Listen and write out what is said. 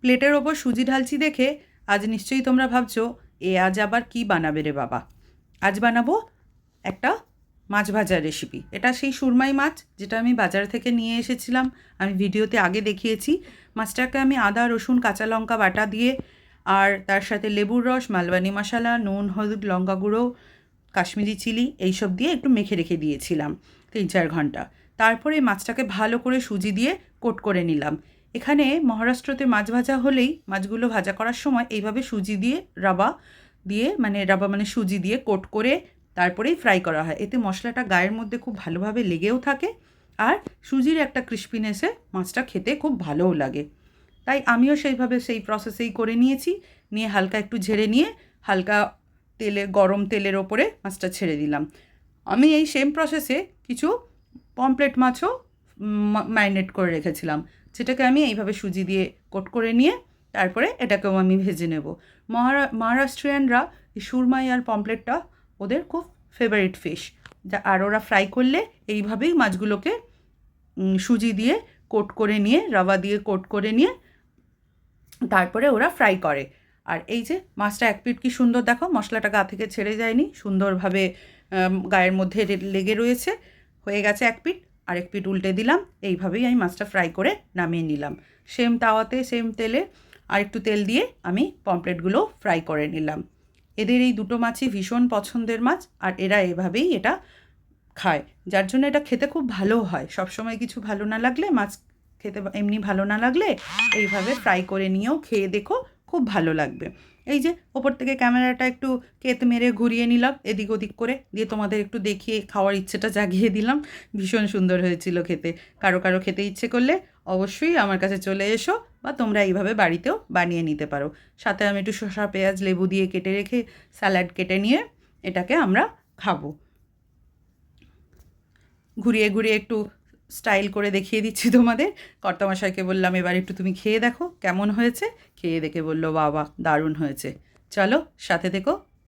প্লেটের ওপর সুজি ঢালছি দেখে আজ নিশ্চয়ই তোমরা ভাবছো আজ আবার কি বানাবে রে বাবা। আজ বানাবো একটা মাছ ভাজার রেসিপি। এটা সেই সুরমাই মাছ যেটা আমি বাজার থেকে নিয়ে এসেছিলাম। আমি ভিডিওতে আগে দেখিয়েছি। মাছটাকে আমি আদা রসুন কাঁচা লঙ্কা বাটা দিয়ে আর তার সাথে লেবুর রস, মালবানি মশলা, নুন, হলুদ, লঙ্কা গুঁড়ো, কাশ্মীরি চিলি এইসব দিয়ে একটু মেখে রেখে দিয়েছিলাম 3-4 ঘন্টা। তারপরে মাছটাকে ভালো করে সুজি দিয়ে কোট করে নিলাম। এখানে মহারাষ্ট্রতে মাছ ভাজা হলেই মাছগুলো ভাজা করার সময় এইভাবে সুজি দিয়ে রাবা মানে সুজি দিয়ে কোট করে তারপরেই ফ্রাই করা হয়। এতে মশলাটা গায়ের মধ্যে খুব ভালোভাবে লেগেও থাকে আর সুজির একটা ক্রিস্পিনেসে মাছটা খেতে খুব ভালোও লাগে। তাই আমিও সেই প্রসেসেই করে নিয়েছি। নিয়ে হালকা একটু ঝেড়ে নিয়ে হালকা গরম তেলের ওপরে মাছটা ছেড়ে দিলাম। আমি এই সেম প্রসেসে কিছু পমফ্রেট মাছও ম্যারিনেট করে রেখেছিলাম, যেটাকে আমি এইভাবে সুজি দিয়ে কোট করে নিয়ে তারপরে এটাকেও আমি ভেজে নেব। মহারাষ্ট্রিয়ানরা এই সুরমাই আর পমফ্রেটটা ওদের খুব ফেভারিট ফিশ। আর ওরা ফ্রাই করলে এইভাবেই মাছগুলোকে সুজি দিয়ে কোট করে নিয়ে রাবা দিয়ে কোট করে নিয়ে তারপরে ওরা ফ্রাই করে। আর এই যে মাছটা এক পিঠ কি সুন্দর, দেখো মশলাটা গা থেকে ছেড়ে যায়নি, সুন্দরভাবে গায়ের মধ্যে লেগে রয়েছে। হয়ে গেছে এক পিঠ, আরেক পিঠ উল্টে দিলাম। এইভাবেই আমি মাছটা ফ্রাই করে নামিয়ে নিলাম। সেম তাওয়াতে সেম তেলে আর একটু তেল দিয়ে আমি পমফ্রেটগুলো ফ্রাই করে নিলাম। এদের এই দুটো মাছই ভীষণ পছন্দের মাছ আর এরা এভাবেই এটা খায়, যার জন্য এটা খেতে খুব ভালো হয়। সবসময় কিছু ভালো না লাগলে মাছ খেতে এমনি ভালো না লাগলে এইভাবে ফ্রাই করে নিয়েও খেয়ে দেখো, খুব ভালো লাগবে। এই যে ওপর থেকে ক্যামেরাটা একটু কেত মেরে ঘুরিয়ে নিলাম এদিক ওদিক করে, দিয়ে তোমাদের একটু দেখিয়ে খাওয়ার ইচ্ছেটা জাগিয়ে দিলাম। ভীষণ সুন্দর হয়েছিল খেতে। কারো কারো খেতে ইচ্ছে করলে অবশ্যই আমার কাছে চলে এসো, বা তোমরা এইভাবে বাড়িতেও বানিয়ে নিতে পারো। সাথে আমি একটু শসা পেঁয়াজ লেবু দিয়ে কেটে রেখে স্যালাড কেটে নিয়ে এটাকে আমরা খাবো। ঘুরিয়ে ঘুরিয়ে একটু স্টাইল করে দেখিয়ে দিচ্ছি তোমাদের। কর্তামশাইকে বললাম এবার একটু তুমি খেয়ে দেখো কেমন হয়েছে। খেয়ে দেখে বললো বাবা দারুণ হয়েছে। চলো সাথে থেকো।